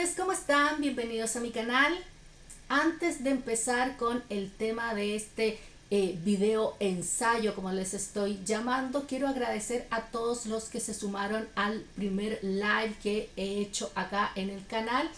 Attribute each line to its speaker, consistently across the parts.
Speaker 1: tardes, ¿cómo están? Bienvenidos a mi canal. Antes de empezar con el tema de este video ensayo, como les estoy llamando, quiero agradecer a todos los que se sumaron al primer live que he hecho acá en el canal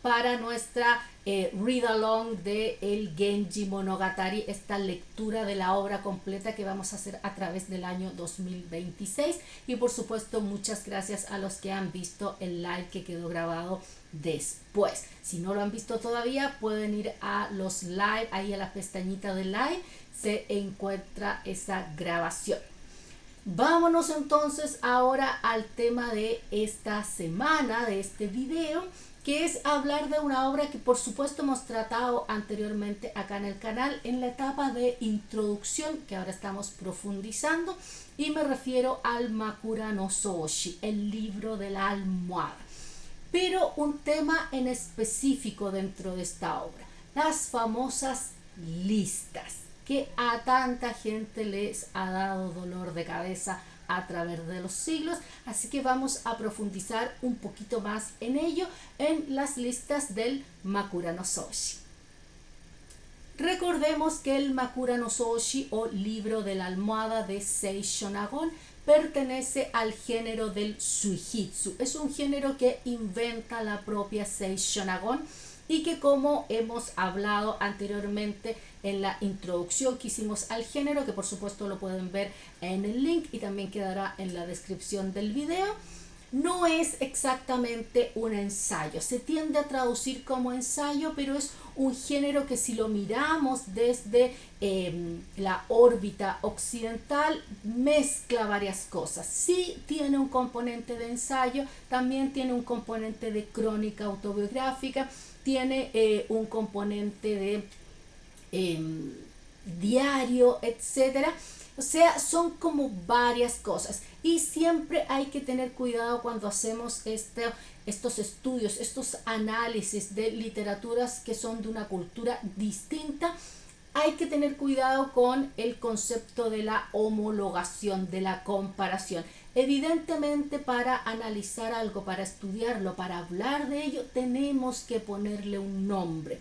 Speaker 1: para nuestra read along de el Genji Monogatari, esta lectura de la obra completa que vamos a hacer a través del año 2026. Y por supuesto, muchas gracias a los que han visto el live que quedó grabado después. Si no lo han visto todavía, pueden ir a los live, ahí a la pestañita de live se encuentra esa grabación. Vámonos entonces ahora al tema de esta semana, de este video, que es hablar de una obra que por supuesto hemos tratado anteriormente acá en el canal en la etapa de introducción, que ahora estamos profundizando, y me refiero al Makura no Soushi, el libro de la almohada. Pero un tema en específico dentro de esta obra, las famosas listas, que a tanta gente les ha dado dolor de cabeza a través de los siglos, así que vamos a profundizar un poquito más en ello, en las listas del Makura no Soushi. Recordemos que el Makura no Soushi, o libro de la almohada de Sei Shonagon, pertenece al género del Suihitsu. Es un género que inventa la propia Sei Shonagon y que, como hemos hablado anteriormente en la introducción que hicimos al género, que por supuesto lo pueden ver en el link y también quedará en la descripción del video, no es exactamente un ensayo. Se tiende a traducir como ensayo, pero es un género que, si lo miramos desde la órbita occidental, mezcla varias cosas. Sí tiene un componente de ensayo, también tiene un componente de crónica autobiográfica, tiene un componente de diario, etcétera. O sea, son como varias cosas, y siempre hay que tener cuidado cuando hacemos estos estudios, estos análisis de literaturas que son de una cultura distinta. Hay que tener cuidado con el concepto de la homologación, de la comparación. Evidentemente, para analizar algo, para estudiarlo, para hablar de ello, tenemos que ponerle un nombre.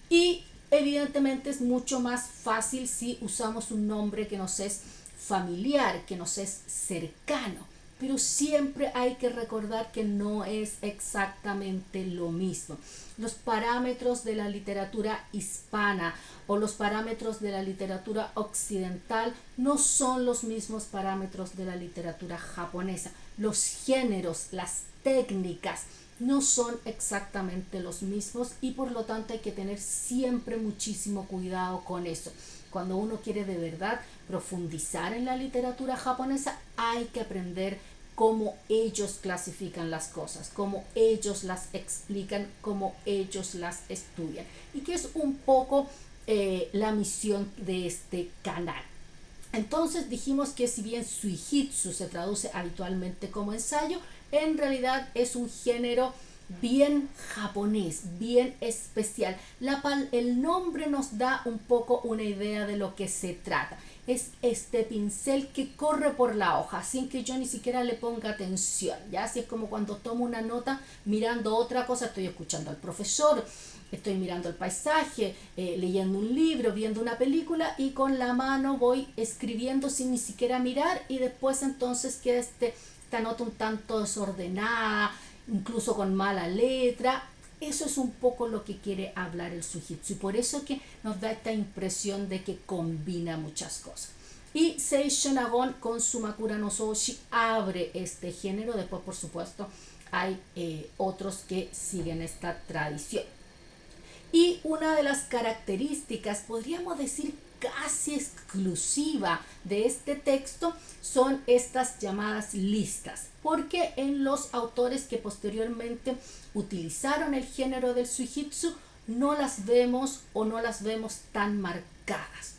Speaker 1: Y evidentemente es mucho más fácil si usamos un nombre que nos es familiar, que nos es cercano, pero siempre hay que recordar que no es exactamente lo mismo. Los parámetros de la literatura hispana o los parámetros de la literatura occidental no son los mismos parámetros de la literatura japonesa. Los géneros, las técnicas no son exactamente los mismos, y por lo tanto hay que tener siempre muchísimo cuidado con eso. Cuando uno quiere de verdad profundizar en la literatura japonesa, hay que aprender cómo ellos clasifican las cosas, cómo ellos las explican, cómo ellos las estudian, y que es un poco la misión de este canal. Entonces dijimos que, si bien Suihitsu se traduce habitualmente como ensayo, en realidad es un género bien japonés, bien especial. El nombre nos da un poco una idea de lo que se trata. Es este pincel que corre por la hoja sin que yo ni siquiera le ponga atención, ¿ya? Así es como cuando tomo una nota mirando otra cosa, estoy escuchando al profesor, estoy mirando el paisaje, leyendo un libro, viendo una película, y con la mano voy escribiendo sin ni siquiera mirar, y después entonces queda esta nota un tanto desordenada, incluso con mala letra. Eso es un poco lo que quiere hablar el Suihitsu, y por eso que nos da esta impresión de que combina muchas cosas. Y Sei Shonagon, con su Makura no Soushi, abre este género. Después, por supuesto, hay otros que siguen esta tradición. Y una de las características, podríamos decir casi exclusiva, de este texto son estas llamadas listas, porque en los autores que posteriormente utilizaron el género del Suihitsu no las vemos, o no las vemos tan marcadas.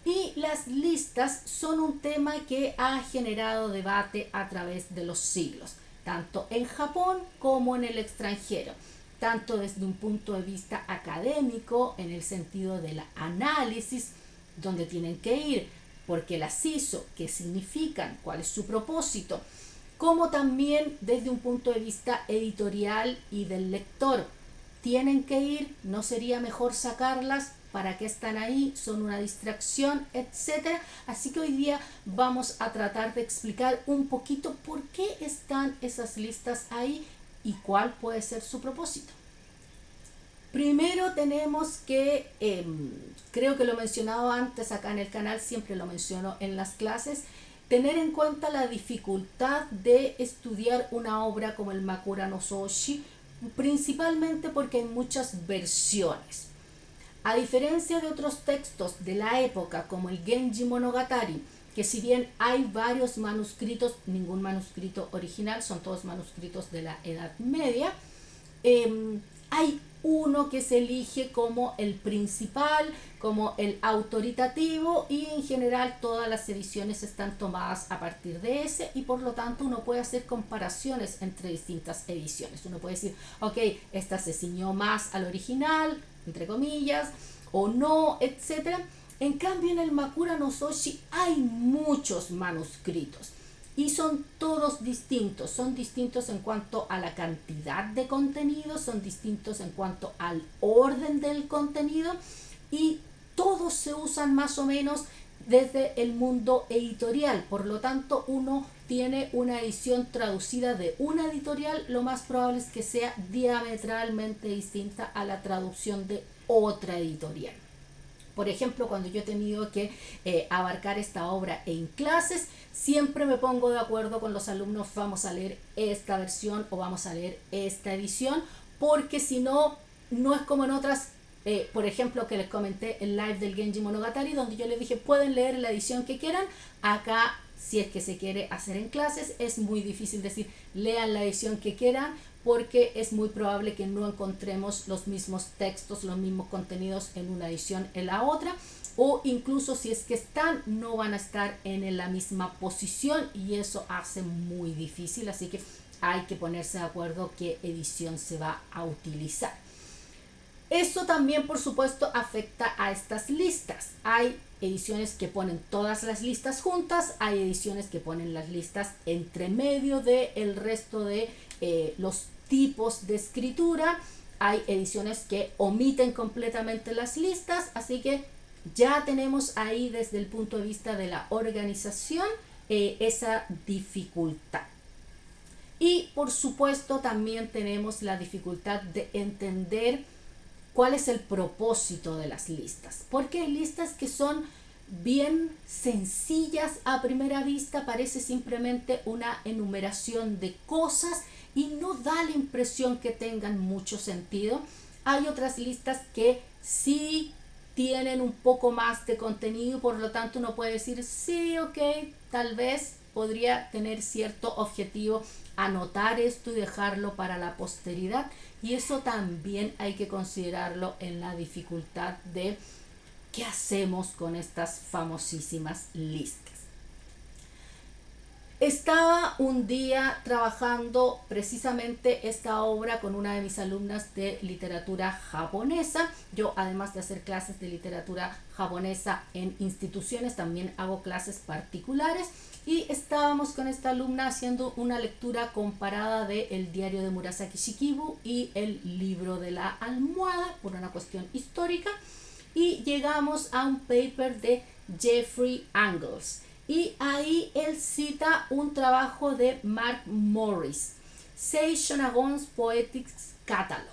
Speaker 1: Y las listas son un tema que ha generado debate a través de los siglos, tanto en Japón como en el extranjero, tanto desde un punto de vista académico, en el sentido del análisis, donde tienen que ir, por qué las hizo, qué significan, cuál es su propósito, como también desde un punto de vista editorial y del lector. Tienen que ir, no sería mejor sacarlas, para qué están ahí, son una distracción, etcétera. Así que hoy día vamos a tratar de explicar un poquito por qué están esas listas ahí y cuál puede ser su propósito. Primero tenemos que, creo que lo he mencionado antes acá en el canal, siempre lo menciono en las clases, tener en cuenta la dificultad de estudiar una obra como el Makura no Soshi, principalmente porque hay muchas versiones. A diferencia de otros textos de la época como el Genji Monogatari, que si bien hay varios manuscritos, ningún manuscrito original, son todos manuscritos de la Edad Media, hay uno que se elige como el principal, como el autoritativo, y en general todas las ediciones están tomadas a partir de ese, y por lo tanto uno puede hacer comparaciones entre distintas ediciones. Uno puede decir, ok, esta se ciñó más al original, entre comillas, o no, etcétera. En cambio en el Makura no Soshi hay muchos manuscritos y son todos distintos. Son distintos en cuanto a la cantidad de contenido, son distintos en cuanto al orden del contenido, y todos se usan más o menos desde el mundo editorial. Por lo tanto, uno tiene una edición traducida de una editorial, lo más probable es que sea diametralmente distinta a la traducción de otra editorial. Por ejemplo, cuando yo he tenido que abarcar esta obra en clases, siempre me pongo de acuerdo con los alumnos, vamos a leer esta versión o vamos a leer esta edición, porque si no, no es como en otras, por ejemplo, que les comenté el live del Genji Monogatari, donde yo les dije, pueden leer la edición que quieran. Acá, si es que se quiere hacer en clases, es muy difícil decir, lean la edición que quieran, porque es muy probable que no encontremos los mismos textos, los mismos contenidos en una edición en la otra, o incluso si es que están, no van a estar en la misma posición, y eso hace muy difícil. Así que hay que ponerse de acuerdo qué edición se va a utilizar. Eso también, por supuesto, afecta a estas listas. Hay ediciones que ponen todas las listas juntas, hay ediciones que ponen las listas entre medio del resto de los tipos de escritura, hay ediciones que omiten completamente las listas, así que ya tenemos ahí desde el punto de vista de la organización esa dificultad. Y por supuesto también tenemos la dificultad de entender cuál es el propósito de las listas, porque hay listas que son bien sencillas a primera vista, parece simplemente una enumeración de cosas y no da la impresión que tengan mucho sentido. Hay otras listas que sí tienen un poco más de contenido, por lo tanto uno puede decir, sí, ok, tal vez podría tener cierto objetivo, anotar esto y dejarlo para la posteridad, y eso también hay que considerarlo en la dificultad de qué hacemos con estas famosísimas listas. Estaba un día trabajando precisamente esta obra con una de mis alumnas de literatura japonesa. Yo, además de hacer clases de literatura japonesa en instituciones, también hago clases particulares, y estábamos con esta alumna haciendo una lectura comparada de El diario de Murasaki Shikibu y El libro de la almohada, por una cuestión histórica, y llegamos a un paper de Jeffrey Angles. Y ahí él cita un trabajo de Mark Morris, Seishonagon's Poetics Catalog,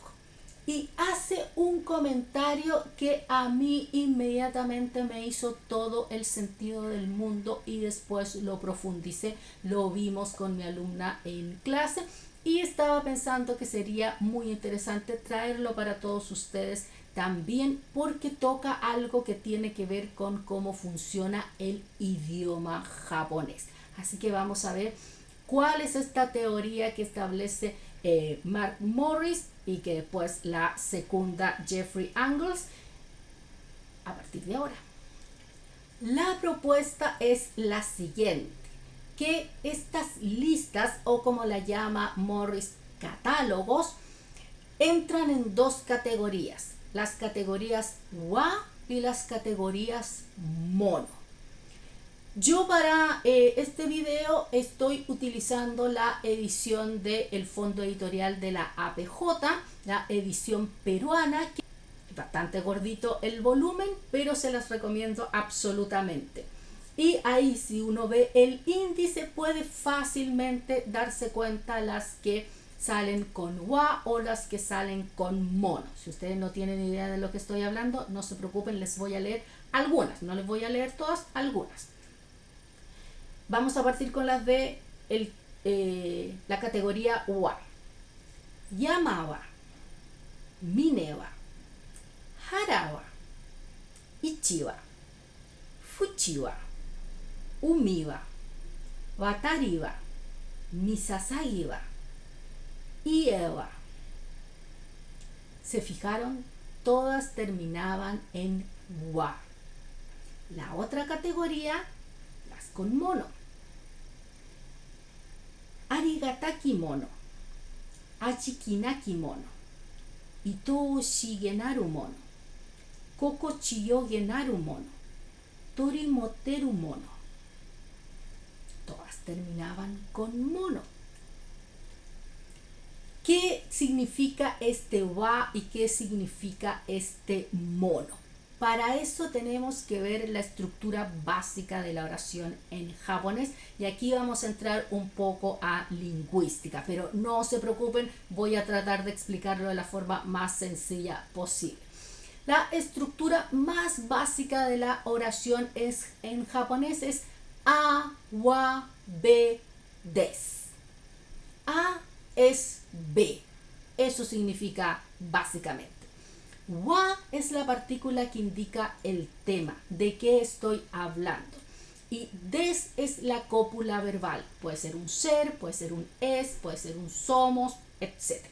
Speaker 1: y hace un comentario que a mí inmediatamente me hizo todo el sentido del mundo, y después lo profundicé, lo vimos con mi alumna en clase, y estaba pensando que sería muy interesante traerlo para todos ustedes también, porque toca algo que tiene que ver con cómo funciona el idioma japonés. Así que vamos a ver cuál es esta teoría que establece Mark Morris y que después la secunda Jeffrey Angles a partir de ahora. La propuesta es la siguiente, que estas listas, o como la llama Morris, catálogos, entran en dos categorías: las categorías wa y las categorías mono. Yo para este video estoy utilizando la edición del fondo editorial de la APJ, la edición peruana, que es bastante gordito el volumen, pero se las recomiendo absolutamente. Y ahí, si uno ve el índice, puede fácilmente darse cuenta las que salen con wa o las que salen con mono. Si ustedes no tienen idea de lo que estoy hablando, no se preocupen, les voy a leer algunas. No les voy a leer todas, algunas. Vamos a partir con las de la categoría wa. Yama-wa, mine-wa, hara-wa, ichi-wa, fuchi-wa, umi-wa, watari-wa, misasagi-wa, ie-wa. ¿Se fijaron? Todas terminaban en wa. La otra categoría, las con mono. Arigataki mono, achikinaki mono, itou shigenaru mono, kokochiyoge naru mono, torimoteru mono. Todas terminaban con mono. ¿Qué significa este wa y qué significa este mono? Para eso tenemos que ver la estructura básica de la oración en japonés, y aquí vamos a entrar un poco a lingüística, pero no se preocupen, voy a tratar de explicarlo de la forma más sencilla posible. La estructura más básica de la oración en japonés es a, wa, be, des. A es be, eso significa básicamente. Wa es la partícula que indica el tema, de qué estoy hablando. Y des es la cópula verbal. Puede ser un ser, puede ser un es, puede ser un somos, etc.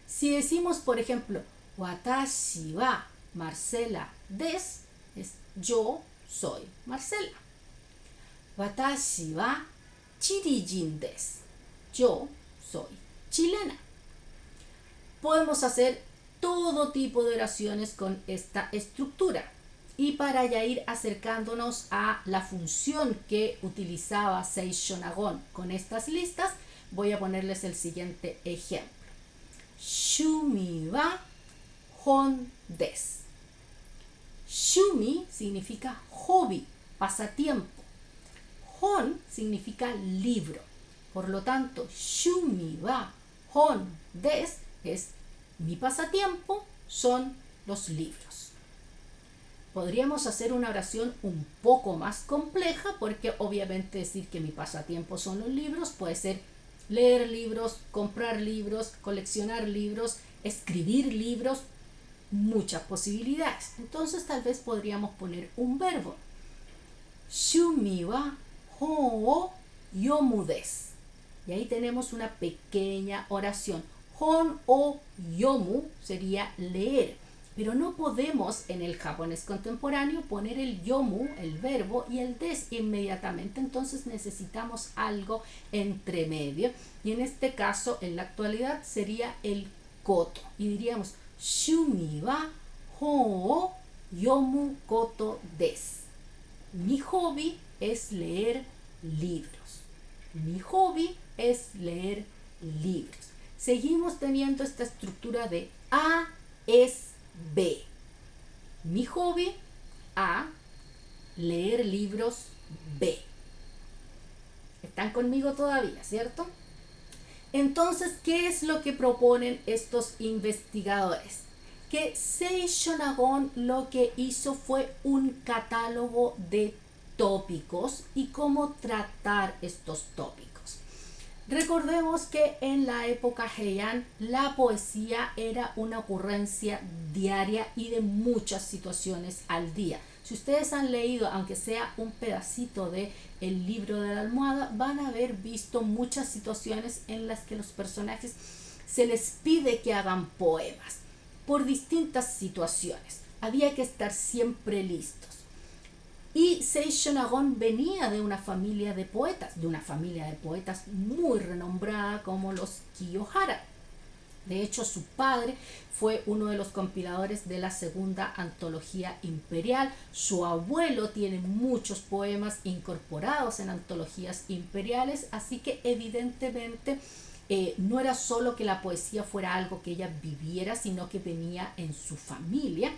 Speaker 1: Si decimos, por ejemplo, watashi wa Marcela des, es yo soy Marcela. Watashi wa chirijin des, yo soy chilena. Podemos hacer todo tipo de oraciones con esta estructura. Y para ya ir acercándonos a la función que utilizaba Seishon Agon con estas listas, voy a ponerles el siguiente ejemplo. Shumi wa hon des. Shumi significa hobby, pasatiempo. Hon significa libro. Por lo tanto, shumi wa hon des es mi pasatiempo, son los libros. Podríamos hacer una oración un poco más compleja, porque obviamente decir que mi pasatiempo son los libros puede ser leer libros, comprar libros, coleccionar libros, escribir libros, muchas posibilidades. Entonces tal vez podríamos poner un verbo. Shumi wa hon o yomu desu. Y ahí tenemos una pequeña oración. Hon o yomu sería leer, pero no podemos en el japonés contemporáneo poner el yomu, el verbo, y el des inmediatamente. Entonces necesitamos algo entre medio, y en este caso en la actualidad sería el koto, y diríamos shumi wa hon o yomu koto des. Mi hobby es leer libros. Mi hobby es leer libros. Seguimos teniendo esta estructura de A es B. Mi hobby, A. Leer libros, B. ¿Están conmigo todavía, cierto? Entonces, ¿qué es lo que proponen estos investigadores? Que Seishon Agon lo que hizo fue un catálogo de tópicos y cómo tratar estos tópicos. Recordemos que en la época Heian la poesía era una ocurrencia diaria y de muchas situaciones al día. Si ustedes han leído, aunque sea un pedacito de el libro de la almohada, van a haber visto muchas situaciones en las que los personajes se les pide que hagan poemas por distintas situaciones. Había que estar siempre listos. Y Seishon Agon venía de una familia de poetas muy renombrada como los Kiyohara. De hecho, su padre fue uno de los compiladores de la segunda antología imperial. Su abuelo tiene muchos poemas incorporados en antologías imperiales, así que evidentemente no era solo que la poesía fuera algo que ella viviera, sino que venía en su familia.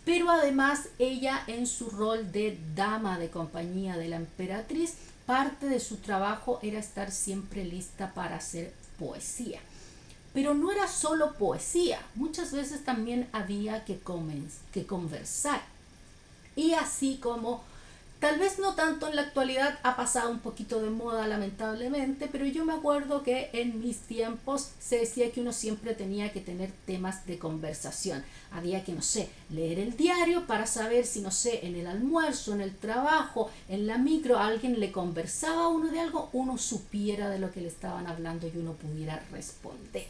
Speaker 1: Pero además ella, en su rol de dama de compañía de la emperatriz, parte de su trabajo era estar siempre lista para hacer poesía. Pero no era solo poesía, muchas veces también había que conversar. Y así como, tal vez no tanto en la actualidad, ha pasado un poquito de moda lamentablemente, pero yo me acuerdo que en mis tiempos se decía que uno siempre tenía que tener temas de conversación. Había que, no sé, leer el diario para saber si, no sé, en el almuerzo, en el trabajo, en la micro, alguien le conversaba a uno de algo, uno supiera de lo que le estaban hablando y uno pudiera responder.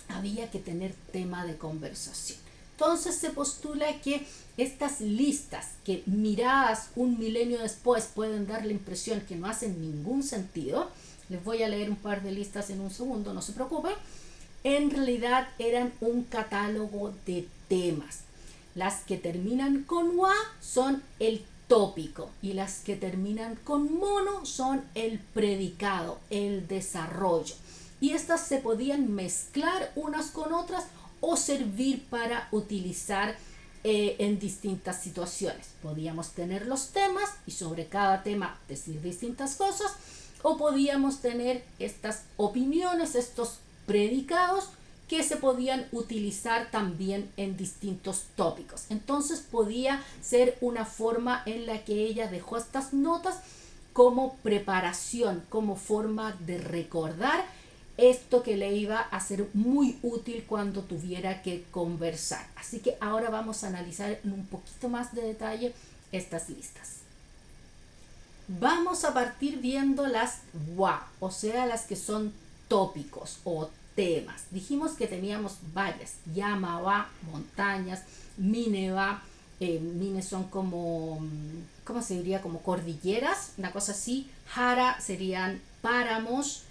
Speaker 1: Había que tener tema de conversación. Entonces se postula que estas listas, que miradas un milenio después pueden dar la impresión que no hacen ningún sentido, les voy a leer un par de listas en un segundo, no se preocupen, en realidad eran un catálogo de temas. Las que terminan con wa son el tópico y las que terminan con mono son el predicado, el desarrollo. Y estas se podían mezclar unas con otras o servir para utilizar en distintas situaciones. Podíamos tener los temas y sobre cada tema decir distintas cosas, o podíamos tener estas opiniones, estos predicados que se podían utilizar también en distintos tópicos. Entonces podía ser una forma en la que ella dejó estas notas como preparación, como forma de recordar esto que le iba a ser muy útil cuando tuviera que conversar. Así que ahora vamos a analizar en un poquito más de detalle estas listas. Vamos a partir viendo las wa, o sea, las que son tópicos o temas. Dijimos que teníamos varias: Yama-wa, montañas; Mine-wa, Mine son como, ¿cómo se diría? Como cordilleras, una cosa así. Hara serían páramos,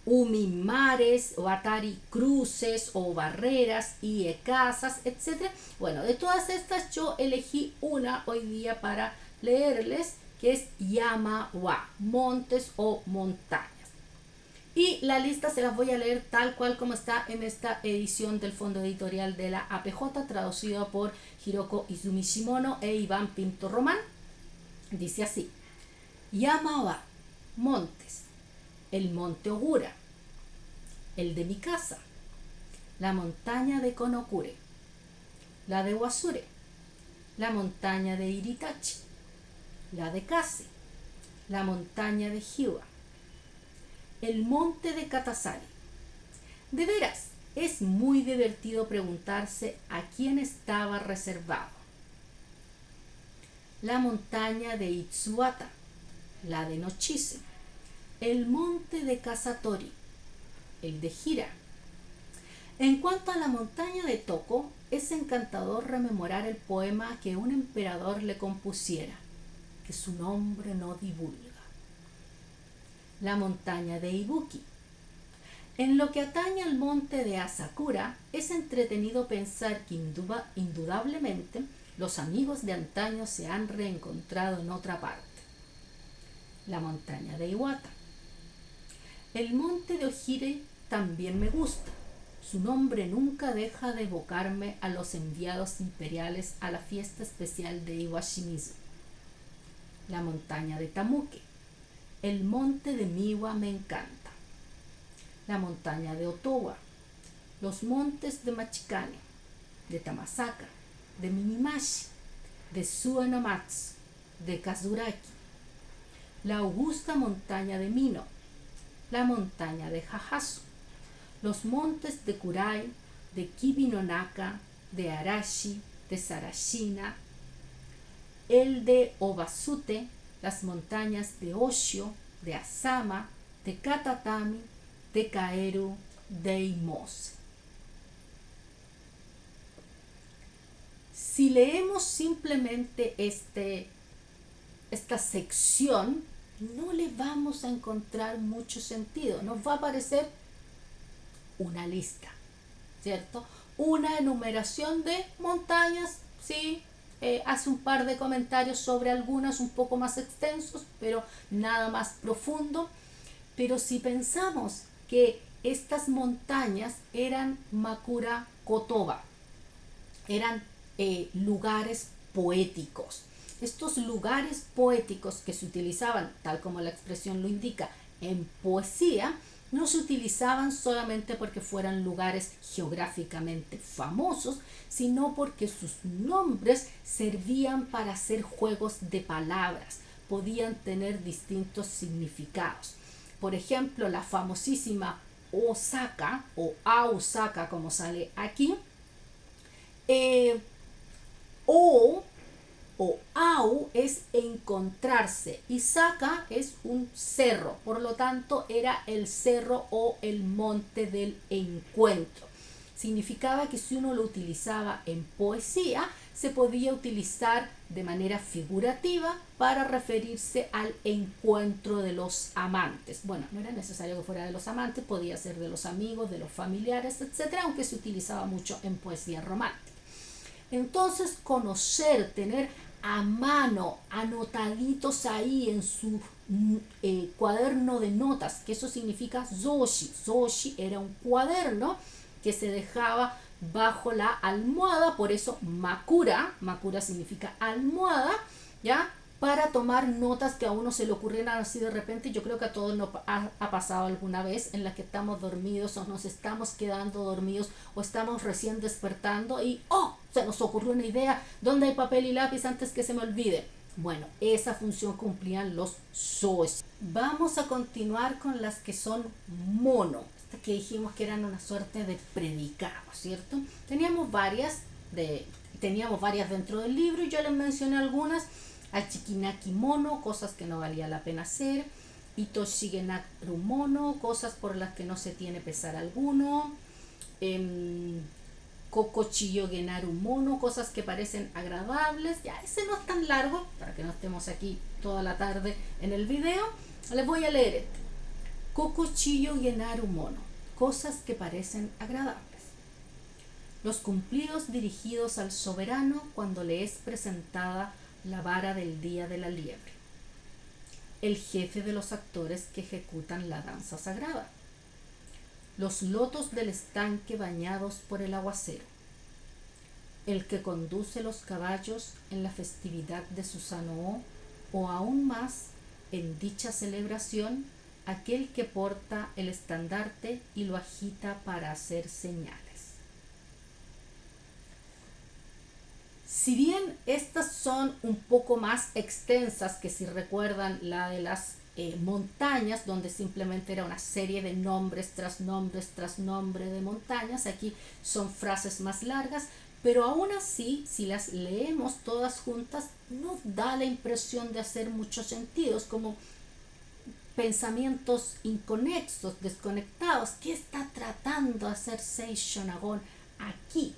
Speaker 1: Umi, mares; Watari, cruces o barreras; y casas, etc. Bueno, de todas estas yo elegí una hoy día para leerles, que es Yama-wa, montes o montañas. Y la lista se las voy a leer tal cual como está en esta edición del Fondo Editorial de la APJ, traducido por Hiroko Izumi Shimono e Iván Pinto Román. Dice así: Yama-wa, montes, el monte Ogura, el de mi casa, la montaña de Konokure, la de Wasure, la montaña de Iritachi, la de Kase, la montaña de Hiwa, el monte de Katasari. De veras, es muy divertido preguntarse a quién estaba reservado. La montaña de Itsuwata, la de Nochise, el monte de Kasatori, el de Hira. En cuanto a la montaña de Toko, es encantador rememorar el poema que un emperador le compusiera, que su nombre no divulga. La montaña de Ibuki. En lo que atañe al monte de Asakura, es entretenido pensar que indudablemente los amigos de antaño se han reencontrado en otra parte. La montaña de Iwata. El monte de Ojire también me gusta. Su nombre nunca deja de evocarme a los enviados imperiales a la fiesta especial de Iwashimizu. La montaña de Tamuke. El monte de Miwa me encanta. La montaña de Otowa. Los montes de Machikane, de Tamasaka, de Minimashi, de Suenomatsu, de Kazuraki. La augusta montaña de Mino. La montaña de Hahasu. Los montes de Kurai, de Kibinonaka, de Arashi, de Sarashina. El de Obasute, las montañas de Oshio, de Asama, de Katatami, de Kaeru, de Imose. Si leemos simplemente esta sección, no le vamos a encontrar mucho sentido. Nos va a parecer una lista, ¿cierto? Una enumeración de montañas, ¿sí? Hace un par de comentarios sobre algunas un poco más extensos, pero nada más profundo. Pero si pensamos que estas montañas eran Makura Kotoba, eran lugares poéticos. Estos lugares poéticos que se utilizaban, tal como la expresión lo indica, en poesía, no se utilizaban solamente porque fueran lugares geográficamente famosos, sino porque sus nombres servían para hacer juegos de palabras, podían tener distintos significados. Por ejemplo, la famosísima Osaka o Ausaka, como sale aquí, o au es encontrarse y saka es un cerro, por lo tanto era el cerro o el monte del encuentro. Significaba que si uno lo utilizaba en poesía, se podía utilizar de manera figurativa para referirse al encuentro de los amantes. Bueno, no era necesario que fuera de los amantes, podía ser de los amigos, de los familiares, etcétera, aunque se utilizaba mucho en poesía romántica. Entonces, conocer, tener a mano, anotaditos ahí en su cuaderno de notas, que eso significa zoshi. Zoshi era un cuaderno que se dejaba bajo la almohada, por eso makura, makura significa almohada, ¿ya? Para tomar notas que a uno se le ocurrieran así de repente. Yo creo que a todos nos ha pasado alguna vez en la que estamos dormidos o nos estamos quedando dormidos o estamos recién despertando y se nos ocurrió una idea, ¿dónde hay papel y lápiz antes que se me olvide? Bueno, esa función cumplían los zoshi. Vamos a continuar con las que son mono, estas que dijimos que eran una suerte de predicado, ¿cierto? Teníamos varias dentro del libro y yo les mencioné algunas. Achikinaki mono, cosas que no valía la pena hacer. Itoshigenaru mono, cosas por las que no se tiene pesar alguno. Kokochiyo genaru mono, cosas que parecen agradables. Ya, ese no es tan largo, para que no estemos aquí toda la tarde en el video. Les voy a leer este. Kokochiyo genaru mono, cosas que parecen agradables. Los cumplidos dirigidos al soberano cuando le es presentada la vara del día de la liebre. El jefe de los actores que ejecutan la danza sagrada. Los lotos del estanque bañados por el aguacero. El que conduce los caballos en la festividad de Susanoo, o aún más, en dicha celebración, aquel que porta el estandarte y lo agita para hacer señales. Si bien estas son un poco más extensas que si recuerdan la de las montañas, donde simplemente era una serie de nombres tras nombre de montañas, aquí son frases más largas, pero aún así, si las leemos todas juntas, nos da la impresión de hacer muchos sentidos, como pensamientos inconexos, desconectados. ¿Qué está tratando de hacer Seishonagon aquí?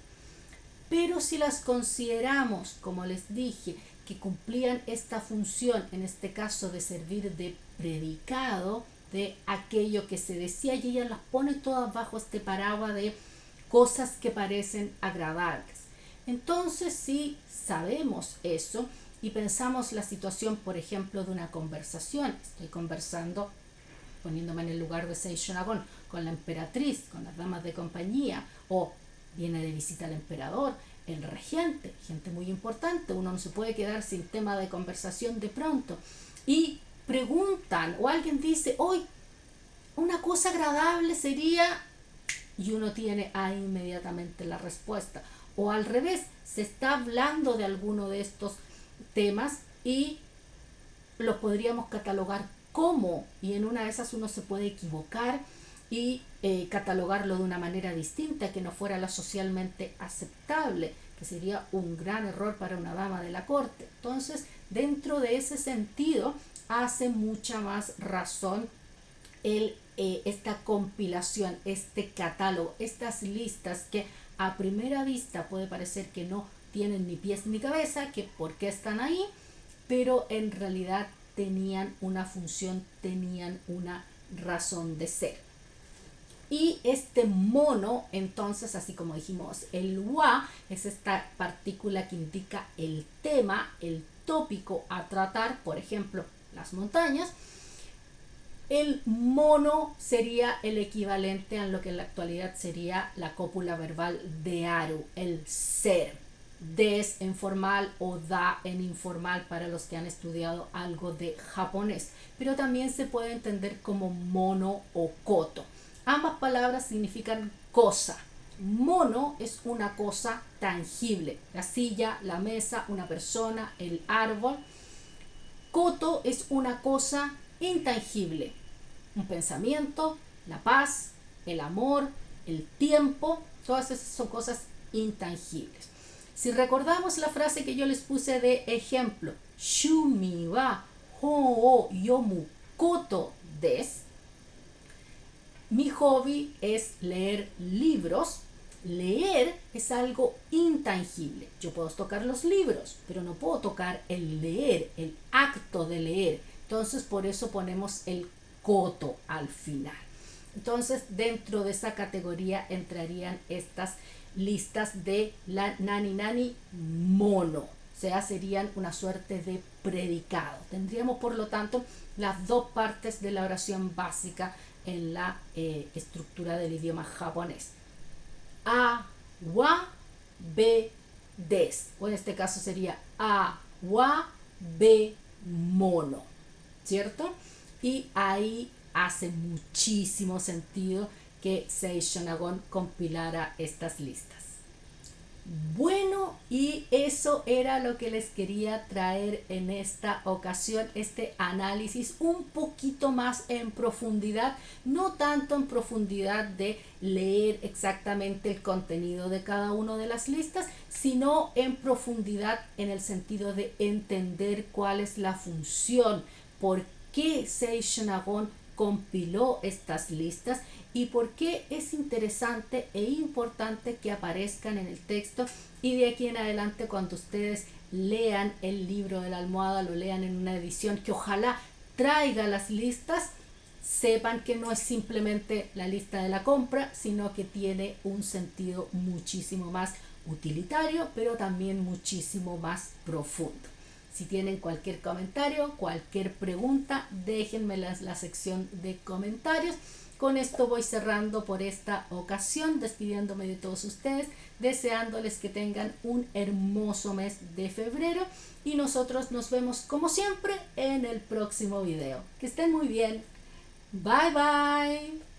Speaker 1: Pero si las consideramos, como les dije, que cumplían esta función, en este caso de servir de predicado de aquello que se decía, y ella las pone todas bajo este paraguas de cosas que parecen agradables. Entonces, si sabemos eso y pensamos la situación, por ejemplo, de una conversación, estoy conversando, poniéndome en el lugar de Seishonagon, con la emperatriz, con las damas de compañía, o viene de visita el emperador, el regente, gente muy importante, uno no se puede quedar sin tema de conversación de pronto, y preguntan, o alguien dice, hoy una cosa agradable sería, y uno tiene ahí inmediatamente la respuesta, o al revés, se está hablando de alguno de estos temas y los podríamos catalogar como, y en una de esas uno se puede equivocar y catalogarlo de una manera distinta, que no fuera la socialmente aceptable, que sería un gran error para una dama de la corte. Entonces, dentro de ese sentido, hace mucha más razón esta compilación, este catálogo, estas listas que a primera vista puede parecer que no tienen ni pies ni cabeza, que por qué están ahí, pero en realidad tenían una función, tenían una razón de ser. Y este mono, entonces, así como dijimos, el wa es esta partícula que indica el tema, el tópico a tratar, por ejemplo, las montañas. El mono sería el equivalente a lo que en la actualidad sería la cópula verbal de aru, el ser. Des en formal o da en informal para los que han estudiado algo de japonés, pero también se puede entender como mono o koto. Ambas palabras significan cosa. Mono es una cosa tangible, la silla, la mesa, una persona, el árbol. Koto es una cosa intangible, un pensamiento, la paz, el amor, el tiempo, todas esas son cosas intangibles. Si recordamos la frase que yo les puse de ejemplo, Shumi wa hon o yomu koto desu. Mi hobby es leer libros. Leer es algo intangible. Yo puedo tocar los libros, pero no puedo tocar el leer, el acto de leer. Entonces, por eso ponemos el koto al final. Entonces, dentro de esa categoría entrarían estas listas de la nani nani mono. O sea, serían una suerte de predicado. Tendríamos, por lo tanto, las dos partes de la oración básica en la estructura del idioma japonés. A, wa, be, des. O en este caso sería a, wa, be, mono. ¿Cierto? Y ahí hace muchísimo sentido que Seishon Agon compilara estas listas. Bueno, y eso era lo que les quería traer en esta ocasión, este análisis un poquito más en profundidad, no tanto en profundidad de leer exactamente el contenido de cada una de las listas, sino en profundidad en el sentido de entender cuál es la función, por qué Seishon Agon compiló estas listas y por qué es interesante e importante que aparezcan en el texto, y de aquí en adelante cuando ustedes lean el libro de la almohada, lo lean en una edición que ojalá traiga las listas, sepan que no es simplemente la lista de la compra, sino que tiene un sentido muchísimo más utilitario, pero también muchísimo más profundo. Si tienen cualquier comentario, cualquier pregunta, déjenmela en la sección de comentarios. Con esto voy cerrando por esta ocasión, despidiéndome de todos ustedes, deseándoles que tengan un hermoso mes de febrero, y nosotros nos vemos como siempre en el próximo video. Que estén muy bien. Bye bye.